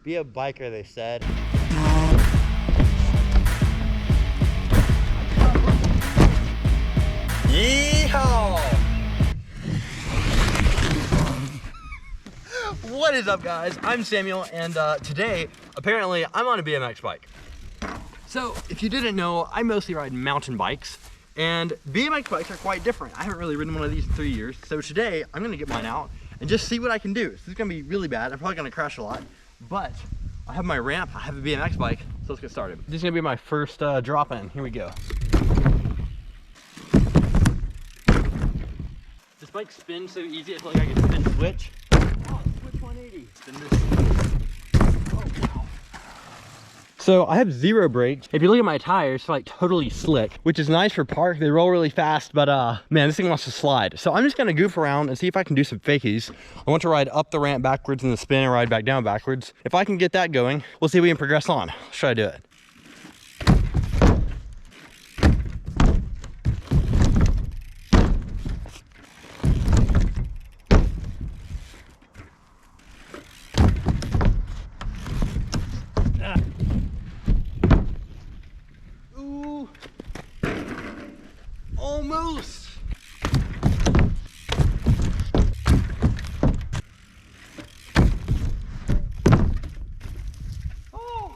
Be a biker, they said. Yeehaw! What is up, guys? I'm Samuel, and today, apparently, I'm on a BMX bike. So, if you didn't know, I mostly ride mountain bikes, and BMX bikes are quite different. I haven't really ridden one of these in 3 years, so today, I'm gonna get mine out and just see what I can do. This is gonna be really bad. I'm probably gonna crash a lot, but I have my ramp, I have a BMX bike, so let's get started. This is gonna be my first drop-in. Here we go. This bike spins so easy, I feel like I can spin switch. Oh, switch 180. Spin this. Oh, wow. So I have zero brakes. If you look at my tires, they're like totally slick, which is nice for park. They roll really fast, but man, this thing wants to slide. So I'm just gonna goof around and see if I can do some fakies. I want to ride up the ramp backwards and the spin and ride back down backwards. If I can get that going, we'll see if we can progress on. Let's try to do it. Almost. Oh.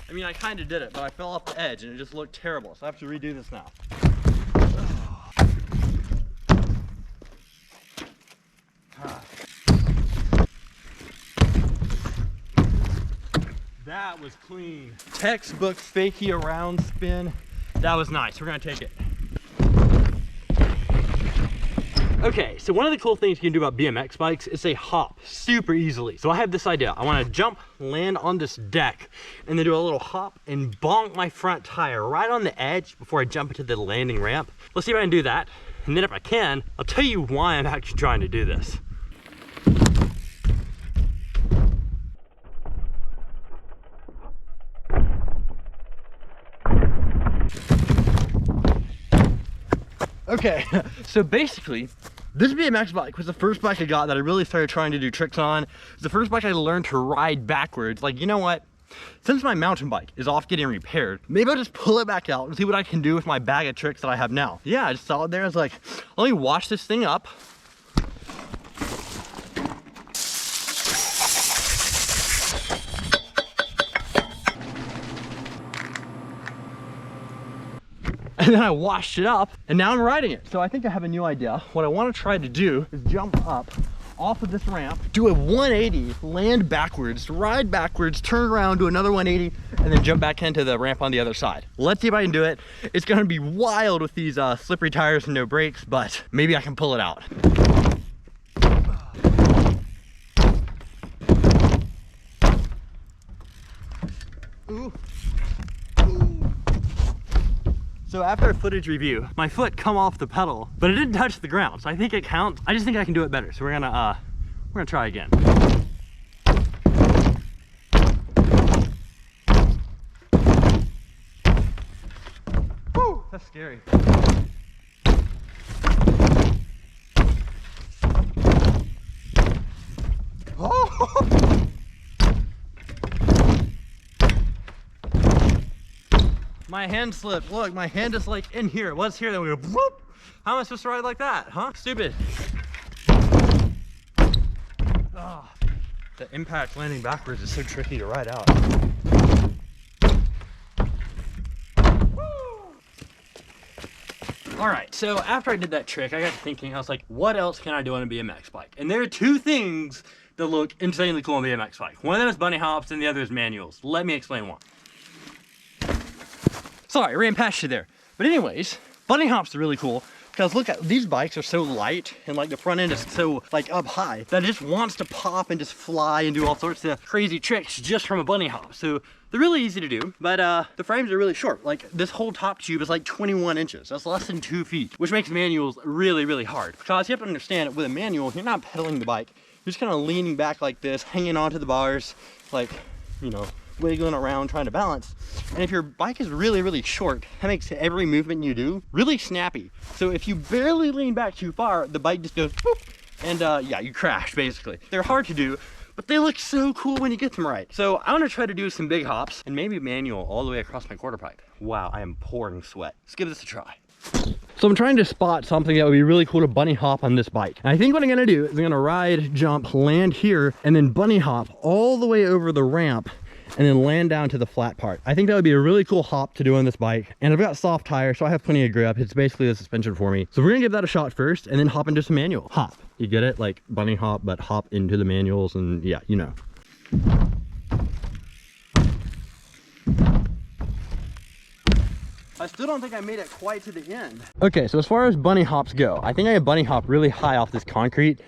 I mean, I kind of did it, but I fell off the edge and it just looked terrible. So I have to redo this now. That was clean. Textbook fakie around spin. That was nice. We're gonna take it. Okay, so one of the cool things you can do about BMX bikes is they hop super easily. So I have this idea. I want to jump, land on this deck, and then do a little hop and bonk my front tire right on the edge before I jump into the landing ramp. Let's see if I can do that. And then if I can, I'll tell you why I'm actually trying to do this. Okay, so basically, this BMX bike was the first bike I got that I really started trying to do tricks on. It's the first bike I learned to ride backwards. Like, you know what? Since my mountain bike is off getting repaired, maybe I'll just pull it back out and see what I can do with my bag of tricks that I have now. Yeah, I just saw it there. I was like, let me wash this thing up. And then I washed it up and now I'm riding it. So I think I have a new idea. What I want to try to do is jump up off of this ramp, do a 180, land backwards, ride backwards, turn around, do another 180, and then jump back into the ramp on the other side. Let's see if I can do it. It's going to be wild with these slippery tires and no brakes, but maybe I can pull it out. Ooh. So after a footage review, my foot come off the pedal, but it didn't touch the ground. So I think it counts. I just think I can do it better. So we're gonna try again. Woo, that's scary. Oh! My hand slipped. Look, my hand is like in here. It was here, then we go whoop. How am I supposed to ride like that, huh? Stupid. Oh, the impact landing backwards is so tricky to ride out. All right, so after I did that trick, I got to thinking, I was like, what else can I do on a BMX bike? And there are two things that look insanely cool on a BMX bike. One of them is bunny hops and the other is manuals. Let me explain why. Sorry, I ran past you there. But anyways, bunny hops are really cool because look at these bikes are so light and like the front end is so like up high that it just wants to pop and just fly and do all sorts of crazy tricks just from a bunny hop. So they're really easy to do, but the frames are really short. Like this whole top tube is like 21 inches. That's less than 2 feet, which makes manuals really, really hard. Because you have to understand with a manual, you're not pedaling the bike. You're just kind of leaning back like this, hanging onto the bars, like, you know, wiggling around trying to balance. And if your bike is really, really short, that makes every movement you do really snappy. So if you barely lean back too far, the bike just goes whoop, and yeah, you crash basically. They're hard to do, but they look so cool when you get them right. So I want to try to do some big hops and maybe manual all the way across my quarter pipe. Wow, I am pouring sweat. Let's give this a try. So I'm trying to spot something that would be really cool to bunny hop on this bike. And I think what I'm gonna do is I'm gonna ride, jump, land here, and then bunny hop all the way over the ramp and then land down to the flat part. I think that would be a really cool hop to do on this bike. And I've got soft tires, so I have plenty of grip. It's basically the suspension for me. So we're gonna give that a shot first and then hop into some manual. Hop, you get it? Like bunny hop, but hop into the manuals and yeah, you know. I still don't think I made it quite to the end. Okay, so as far as bunny hops go, I think I bunny hop really high off this concrete.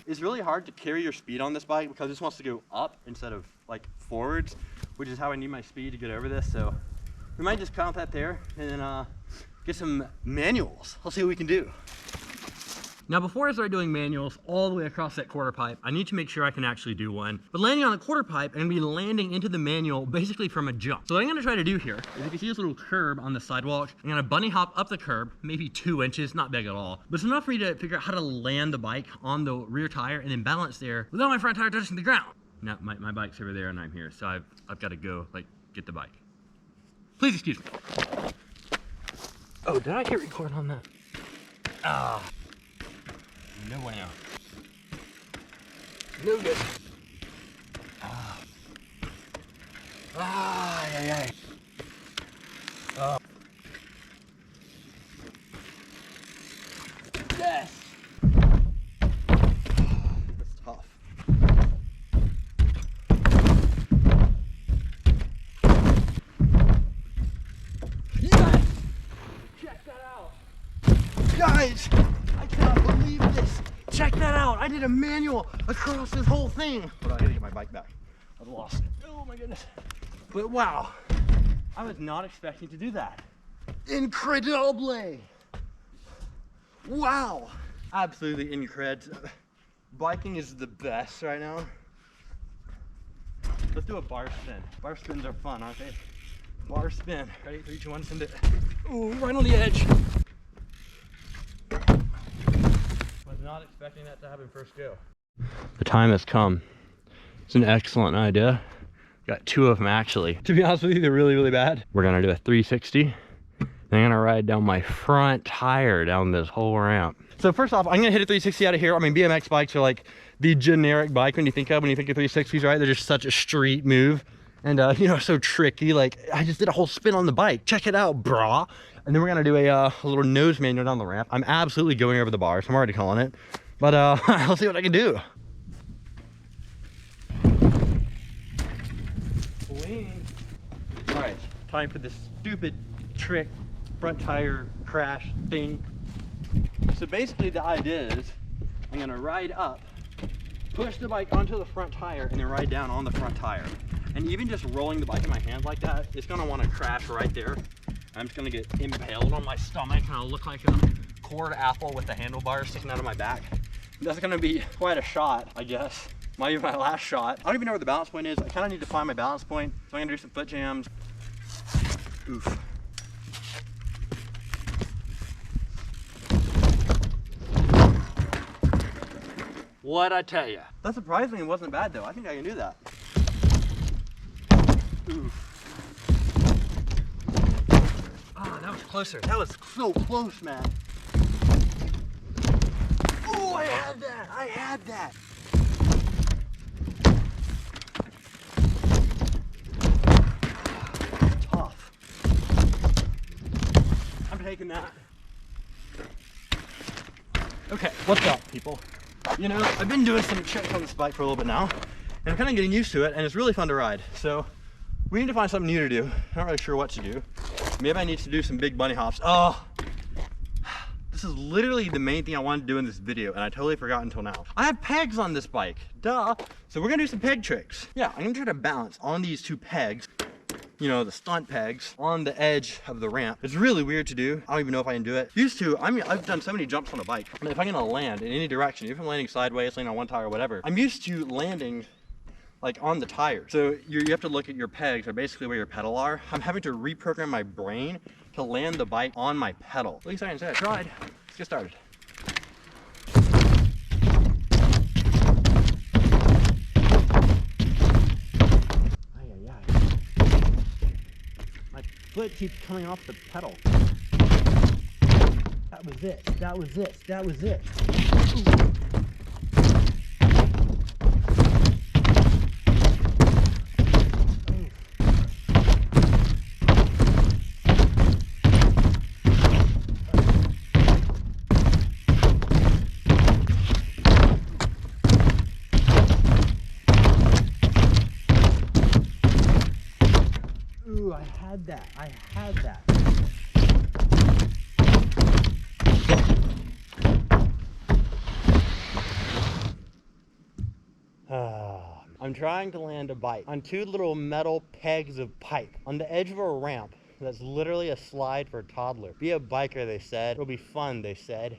It's really hard to carry your speed on this bike because this wants to go up instead of like forwards, which is how I need my speed to get over this. So we might just count that there and then get some manuals. Let's see what we can do. Now, before I start doing manuals all the way across that quarter pipe, I need to make sure I can actually do one. But landing on the quarter pipe, I'm gonna be landing into the manual basically from a jump. So what I'm gonna try to do here is, if you see this little curb on the sidewalk, I'm gonna bunny hop up the curb, maybe 2 inches, not big at all. But it's enough for me to figure out how to land the bike on the rear tire and then balance there without my front tire touching the ground. Now, my bike's over there and I'm here, so I've gotta go, like, get the bike. Please excuse me. Oh, did I hit record on that? Ah. No way now. No good. Yeah, yeah. Oh. Yes! That's tough. Yes! Check that out! Guys! I cannot believe this! Check that out! I did a manual across this whole thing! Hold on, I gotta get my bike back. I've lost it. Oh my goodness. But wow, I was not expecting to do that. Incredible! Wow! Absolutely incredible. Biking is the best right now. Let's do a bar spin. Bar spins are fun, aren't they? Bar spin. Ready? 3, 2, 1, send it. Ooh, right on the edge. Was not expecting that to happen first go. The time has come. It's an excellent idea. Got 2 of them actually. To be honest with you, they're really, really bad. We're gonna do a 360. I'm gonna ride down my front tire down this whole ramp. So first off, I'm gonna hit a 360 out of here. I mean, BMX bikes are like the generic bike when you think of 360s, right? They're just such a street move. And you know, so tricky. Like, I just did a whole spin on the bike. Check it out, brah. And then we're gonna do a little nose manual down the ramp. I'm absolutely going over the bars. I'm already calling it. But I'll see what I can do. All right, time for this stupid trick front tire crash thing. So basically the idea is I'm gonna ride up, push the bike onto the front tire, and then ride down on the front tire. And even just rolling the bike in my hand like that, it's gonna wanna crash right there. I'm just gonna get impaled on my stomach and I'll look like a cord apple with the handlebars sticking out of my back. That's gonna be quite a shot, I guess. Might be my last shot. I don't even know where the balance point is. I kinda need to find my balance point. So I'm gonna do some foot jams. Oof. What'd I tell you? That surprisingly wasn't bad though. I think I can do that. Oof. Ah, that was closer. That was so close, man. Oh, I had that. I had that. Tough. I'm taking that. Okay, what's up, people? You know, I've been doing some tricks on this bike for a little bit now, and I'm kind of getting used to it, and it's really fun to ride. So we need to find something new to do. I'm not really sure what to do. Maybe I need to do some big bunny hops. Oh, this is literally the main thing I wanted to do in this video, and I totally forgot until now. I have pegs on this bike, duh. So we're gonna do some peg tricks. Yeah, I'm gonna try to balance on these 2 pegs, you know, the stunt pegs on the edge of the ramp. It's really weird to do. I don't even know if I can do it. Used to, I mean, I've done so many jumps on a bike. I mean, if I'm gonna land in any direction, even if I'm landing sideways, landing on one tire or whatever, I'm used to landing like on the tire. So you have to look at your pegs, or basically where your pedal are. I'm having to reprogram my brain to land the bike on my pedal. At least I can say I tried. Let's get started. foot keeps coming off the pedal. That was it. That was it. That was it. Ooh, I had that. I had that. I'm trying to land a bike on two little metal pegs of pipe on the edge of a ramp that's literally a slide for a toddler. Be a biker, they said. It'll be fun, they said.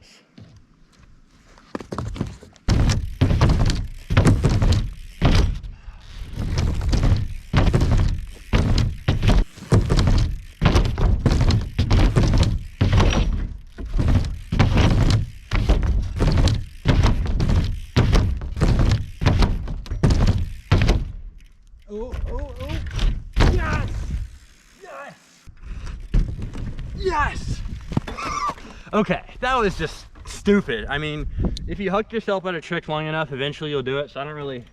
Oh, oh, oh. Yes! Yes! Yes! Okay, that was just stupid. I mean, if you hook yourself at a trick long enough, eventually you'll do it. So I don't really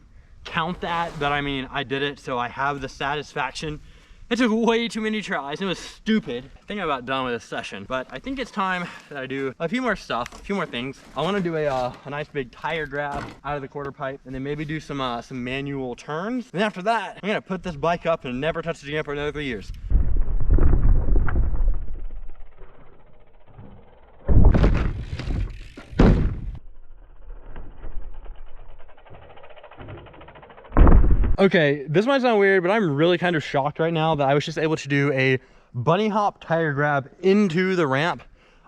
count that, but I mean, I did it, so I have the satisfaction. It took way too many tries. It was stupid. I think I'm about done with this session, but I think it's time that I do a few more stuff, a few more things. I want to do a nice big tire grab out of the quarter pipe, and then maybe do some manual turns. And after that, I'm gonna put this bike up and never touch it again for another 3 years. Okay, this might sound weird, but I'm really kind of shocked right now that I was just able to do a bunny hop tire grab into the ramp,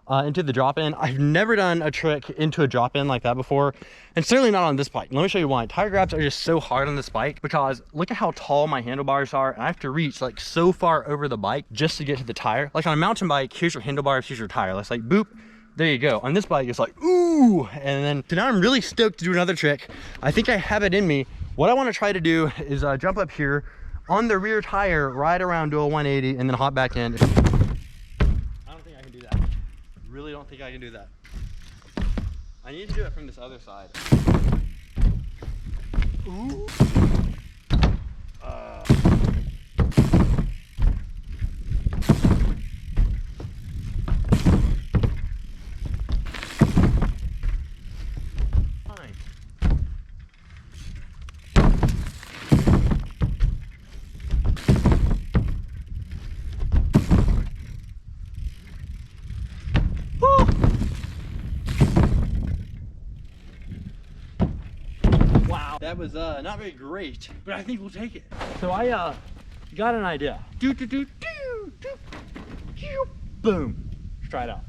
into the drop-in. I've never done a trick into a drop-in like that before, and certainly not on this bike. Let me show you why. Tire grabs are just so hard on this bike because look at how tall my handlebars are, and I have to reach like so far over the bike just to get to the tire. Like on a mountain bike, here's your handlebars, here's your tire. Let's like boop. There you go. On this bike, it's like, ooh. And then, so now I'm really stoked to do another trick. I think I have it in me. What I want to try to do is jump up here on the rear tire, right around, do a 180, and then hop back in. I don't think I can do that. Really don't think I can do that. I need to do it from this other side. Ooh. That was not very great, but I think we'll take it. So I got an idea. Boom. Let's try it out.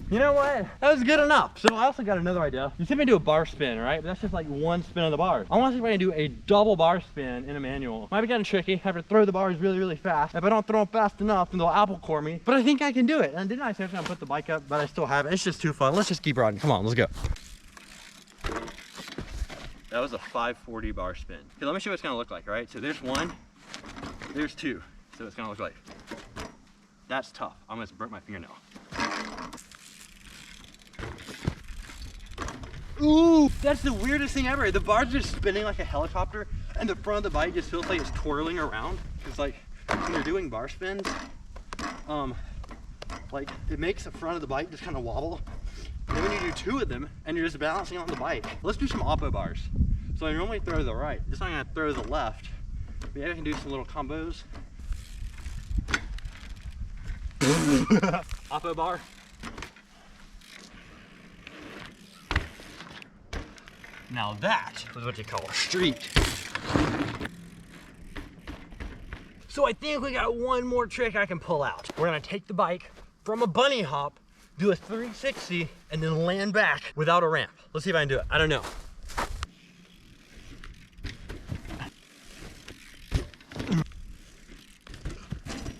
You know what? That was good enough. So I also got another idea. You see me do a bar spin, right? But that's just like one spin of the bars. I want to see if I can do a double bar spin in a manual. Might be getting tricky. I have to throw the bars really, really fast. If I don't throw them fast enough, then they'll apple core me. But I think I can do it. And didn't I say I was gonna put the bike up, but I still have it. It's just too fun. Let's just keep riding. Come on, let's go. That was a 540 bar spin. Okay, let me show you what it's gonna look like, right? So there's one, there's two. So it's gonna look like, that's tough. I almost burnt my fingernail. Ooh, that's the weirdest thing ever. The bars are just spinning like a helicopter, and the front of the bike just feels like it's twirling around. It's like, when you're doing bar spins, like it makes the front of the bike just kind of wobble. And then when you do two of them, and you're just balancing on the bike. Let's do some oppo bars. So I normally throw the right. This time I'm gonna throw the left. Maybe I can do some little combos. Oppo bar. Now that is what you call a street. So I think we got one more trick I can pull out. We're gonna take the bike from a bunny hop, do a 360, and then land back without a ramp. Let's see if I can do it. I don't know.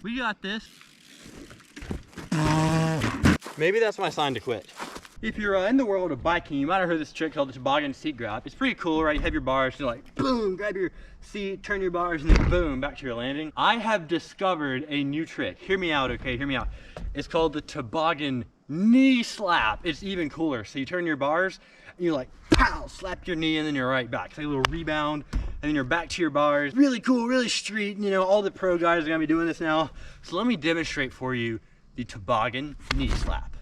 We got this. Maybe that's my sign to quit. If you're in the world of biking, you might have heard this trick called the toboggan seat grab. It's pretty cool, right? You have your bars, you like, boom, grab your seat, turn your bars, and then boom, back to your landing. I have discovered a new trick. Hear me out, okay? Hear me out. It's called the toboggan knee slap. It's even cooler. So you turn your bars, and you're like, pow, slap your knee, and then you're right back. It's like a little rebound, and then you're back to your bars. Really cool, really street. You know, all the pro guys are gonna be doing this now. So let me demonstrate for you the toboggan knee slap.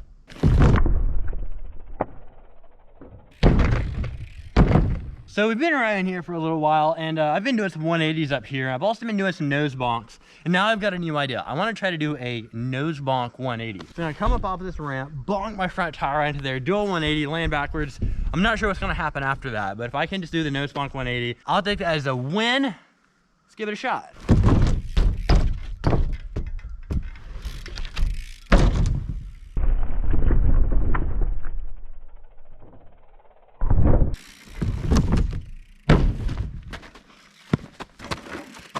So we've been around here for a little while, and I've been doing some 180s up here. I've also been doing some nose bonks, and now I've got a new idea. I want to try to do a nose bonk 180. So I'm gonna come up off of this ramp, bonk my front tire into there, do a 180, land backwards. I'm not sure what's gonna happen after that, but if I can just do the nose bonk 180, I'll take that as a win. Let's give it a shot.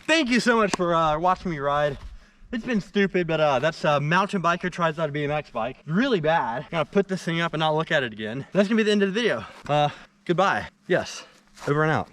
Thank you so much for watching me ride. It's been stupid, but that's a mountain biker tries out a BMX bike. Really bad. I'm gonna put this thing up and not look at it again. That's gonna be the end of the video. Goodbye. Yes, over and out.